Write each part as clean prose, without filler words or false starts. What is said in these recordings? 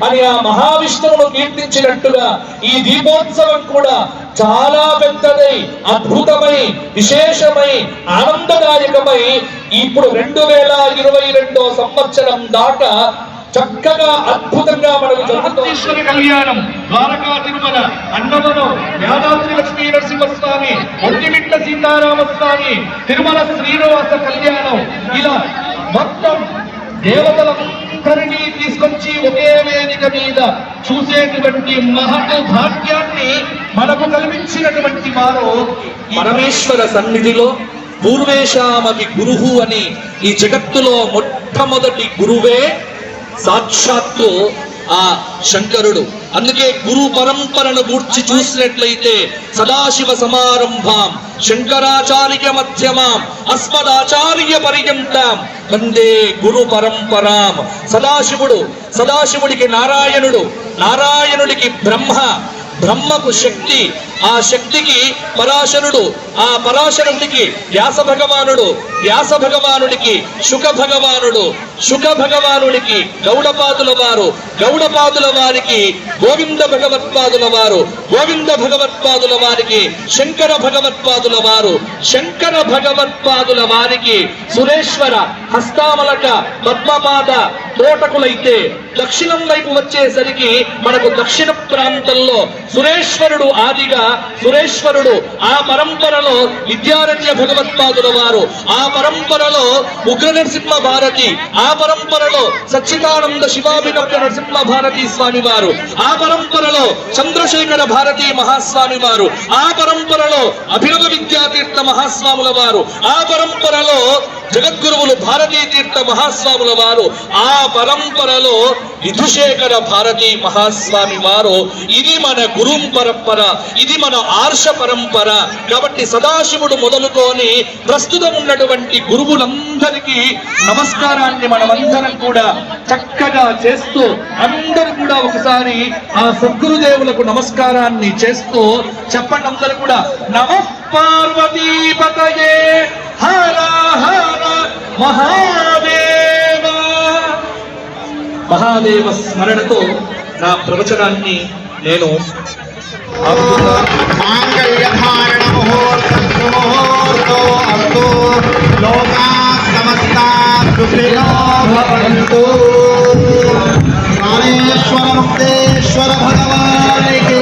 అని ఆ మహావిష్ణువును కీర్తించినట్టుగా ఈ దీపోత్సవం కూడా చాలా పెద్దదై, అద్భుతమై, విశేషమై, ఆనందదాయకమై ఇప్పుడు 2022 సంవత్సరం దాకా చక్కగా అద్భుతంగా మనకు జరుగుతుంది. కళ్యాణం ద్వారకా తిరుమల అన్నవరం యాదాద్రి లక్ష్మీ నరసింహస్వామి, ఒంటిమిట్ట సీతారామస్వామి, తిరుమల శ్రీనివాస కళ్యాణం, ఇలా మొత్తం దేవతలందరినీ తీసుకొచ్చి ఒకే వేదిక మీద చూసేటువంటి మహత్ భాగ్యాన్ని మనకు కల్పించినటువంటి వారు పరమేశ్వర సన్నిధిలో పూర్వేశామపి గురువు అని ఈ జగత్తులో మొట్టమొదటి గురువే సాక్షాత్తు ఆ శంకరుడు. అందుకే గురు పరంపరను గూర్చి చూసినట్లయితే సదాశివ సమారంభాం శంకరాచార్య మధ్యమాం అస్మదాచార్య పర్యంతం వందే గురు పరంపరాం. సదాశివుడికి నారాయణుడు, నారాయణుడికి బ్రహ్మకు శక్తి, ఆ శక్తికి పరాశరుడు, ఆ పరాశరుడికి వ్యాస భగవానుడు, వ్యాస భగవానుడికి శుక భగవానుడు, శుక భగవానుడికి గౌడపాదుల వారు, గౌడపాదుల వారికి గోవింద భగవత్పాదుల వారు, గోవింద భగవత్పాదుల వారికి శంకర భగవత్పాదుల వారు, శంకర భగవత్పాదుల వారికి సురేశ్వర, హస్తామలక, పద్మపాద తోటకులైతే దక్షిణం వైపు వచ్చేసరికి మనకు దక్షిణ ప్రాంతంలో సురేశ్వరుడు ఆదిగా, సురేశ్వరుడు ఆ పరంపరలో విద్యారణ్య భగవత్పాదుల వారు, ఆ పరంపరలో ఉగ్ర నరసింహ భారతి, ఆ పరంపరలో సచ్చిదానంద శివాభినవ్య నరసింహ భారతీ స్వామి వారు, ఆ పరంపరలో చంద్రశేఖర భారతీ మహాస్వామి వారు, ఆ పరంపరలో అభినవ విద్యాతీర్థ మహాస్వాముల వారు, ఆ పరంపరలో జగద్గురువులు భారతీ తీర్థ మహాస్వాముల వారు, ఆ పరంపరలో విధుశేఖర భారతీ మహాస్వామి వారు. ఇది మన గురు పరంపర, ఇది మన ఆర్ష పరంపర. కాబట్టి సదాశివుడు మొదలుకొని ప్రస్తుతం ఉన్నటువంటి గురువులందరికీ నమస్కారాన్ని మనమందరం కూడా చక్కగా చేస్తూ, అందరూ కూడా ఒకసారి ఆ సద్గురుదేవులకు నమస్కారాన్ని చేస్తూ చెప్పండి అందరూ కూడా, నమః పార్వతీపతయే హర హర మహాదేవ. మహాదేవ స్మరణతో నా ప్రవచనాన్ని నేను రామేశ్వర ముక్తేశ్వర భగవానికి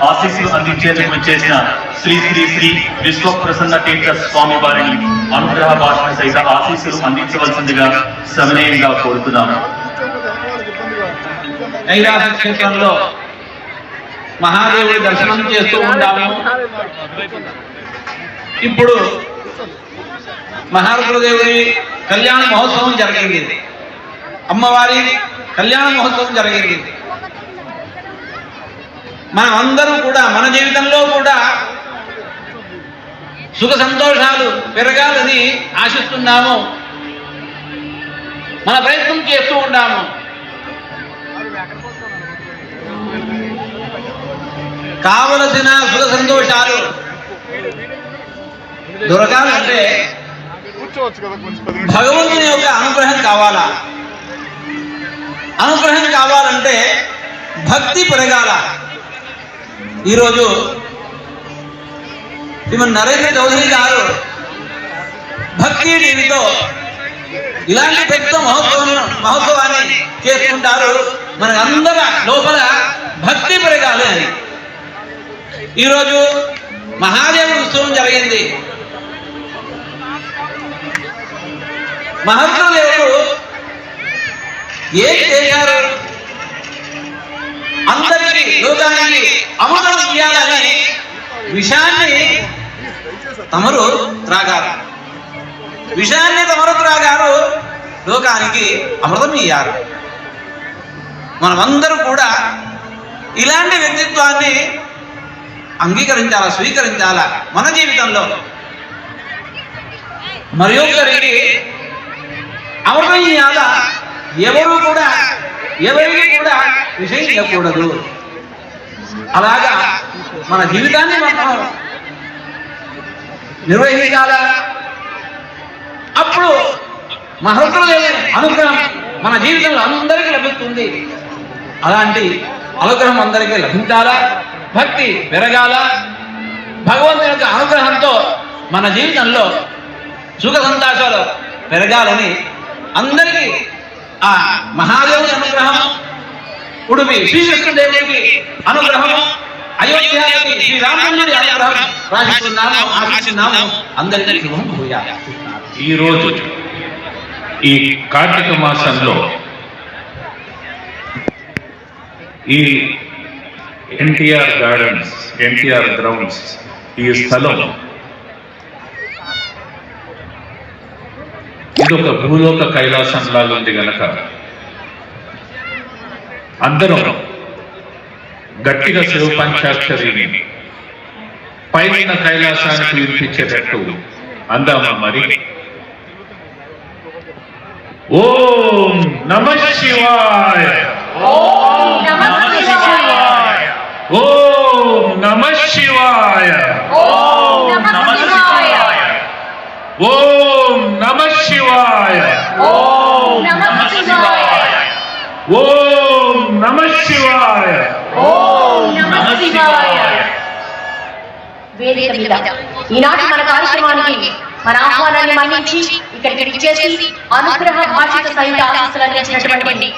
ఆశీస్సులు అందించేందుకు వచ్చేసిన శ్రీ శ్రీ శ్రీ విశ్వప్రసన్న తీర్థ స్వామి వారిని అనుగ్రహ భాషణ సహిత ఆశీస్సులు అందించవలసిందిగా సవినయంగా కోరుతున్నాము. కైలాస క్షేత్రంలో మహాదేవుడి దర్శనం చేస్తూ ఉంటాము. ఇప్పుడు మహారుద్రదేవుడి కళ్యాణ మహోత్సవం జరిగింది. అమ్మవారి కళ్యాణ మహోత్సవం జరిగింది. మనం అందరూ కూడా మన జీవితంలో కూడా సుఖ సంతోషాలు పెరగాలని ఆశిస్తున్నాము. మన ప్రయత్నం చేస్తూ ఉంటాము. కావలసిన సుఖ సంతోషాలు దొరకాలంటే భగవంతుని యొక్క అనుగ్రహం కావాలా. అనుగ్రహం కావాలంటే భక్తి పెరగాల. ఈరోజు శ్రీమన్ నరేంద్ర చౌదరి గారు భక్తి టీవీతో ఇలాంటి పెద్ద మహోత్సవాన్ని చేసుకుంటారు. మనకందరి లోపల భక్తి పెరగాలి అని. ఈరోజు మహాదేవుడి ఉత్సవం జరిగింది. మహాదేవుడు ఏం చేశారు? అందరికీ లోకానికి అమృతం ఇయ్యాలని విషాన్ని తమరు త్రాగారు. విషయాన్ని తమరు త్రాగారు, లోకానికి అమృతం ఇయ్యారు. మనమందరూ కూడా ఇలాంటి వ్యక్తిత్వాన్ని అంగీకరించాలా, స్వీకరించాలా మన జీవితంలో. మరి ఒక్కరికి అమృతం ఇయ్యాలా. ఎవరికి కూడా విషయం ఇవ్వకూడదు. అలాగా మన జీవితాన్ని మనం నిర్వహించాలా. అప్పుడు మహోత్సవం అనుగ్రహం మన జీవితంలో అందరికీ లభిస్తుంది. అలాంటి అనుగ్రహం అందరికీ లభించాలా. భక్తి పెరగాల. భగవంతుని యొక్క అనుగ్రహంతో మన జీవితంలో సుఖ సంతోషాలు పెరగాలని అందరికీ ఆ మహాదేవుని అనుగ్రహం, ఉడుపి శ్రీకృష్ణదేవుడికి అనుగ్రహం, అయోధ్యాకి శ్రీరామచంద్రుడి అనుగ్రహం ఆశిస్తున్నాము. అందరికీ శుభం భూయాలి. ఈరోజు ఈ కార్తీక మాసంలో ఈ ఎన్టీఆర్ గార్డెన్స్, ఎన్టీఆర్ గ్రౌండ్స్, ఈ స్థలం ఇదొక భూలోక కైలాసం లాగా ఉంది గనక అందరం గట్టిగా శివ పంచాక్షరిని పైన కైలాసానికి వినిపించేటట్టు అందామా మరి. ఓం నమః శివాయ, ఓం నమః శివాయ, ఓం నమః శివాయ, ఓం నమః శివాయ, ఓం నమః శివాయ, ఓం నమః శివాయ, ఓం నమః శివాయ, ఓం నమః శివాయ. వేదిక మీద ఈనాటి మన కార్యక్రమానికి మన ఆహ్వానాన్ని మన్నించి ఇక్కడికి విచ్చేసి అనుగ్రహ భాషిత సహిత ఆశీస్సులు అందించినటువంటి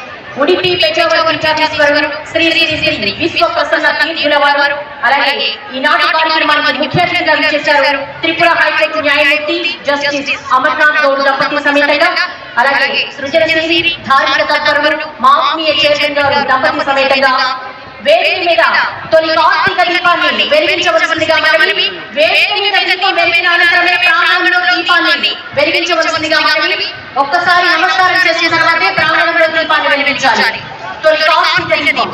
ఉడిపి పెజావర్ పీఠాధీశ్వరులు శ్రీ శ్రీ శ్రీ విశ్వ ప్రసన్న తీర్థుల వారు, అలాగే ఈనాటి కార్యక్రమానికి ముఖ్య అతిథిగా విచ్చేశారు త్రిపుర హైకోర్టు న్యాయమూర్తి జస్టిస్ అమర్నాథ్ గౌడ్ దంపతి సమేతంగా, అలాగే సృజనశీలి ధార్మిక తత్పరులు మా ఆత్మీయ చైర్మన్ గారు దంపతి సమేతంగా వేదిక మీద తొలి కార్తీక దీపాన్ని వెలిగించవలసిందిగా మనవి. వేదిక మీద దీపం వెలిగిన అనంతరమే ప్రాంగణంలో దీపాన్ని వెలిగించవలసిందిగా మనవి. ఒక్కసారి నమస్కారం చేసిన తర్వాతే ప్రాంగణంలో దీపాన్ని వెలిగించాలి. తొలి కార్తీక దీపం.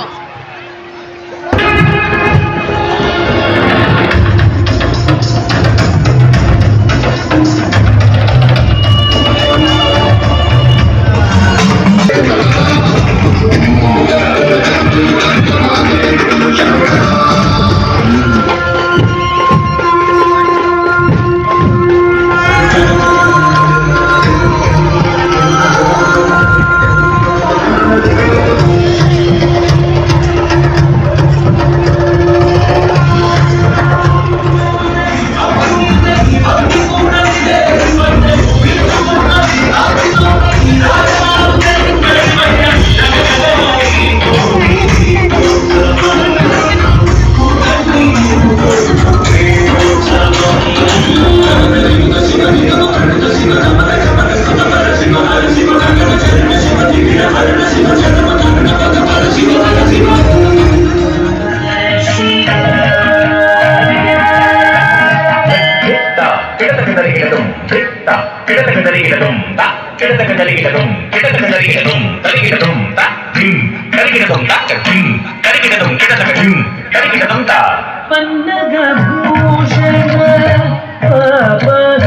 తరిగిడదుం త కిడతక తరిగిడదుం కిడతక తరిగిడదుం తరిగిడదుం త ధిం తరిగిడదుం త ధిం తరిగిడదుం కిడతక ధిం తరిగిడదుం త పన్నగ భూషణ పాపహ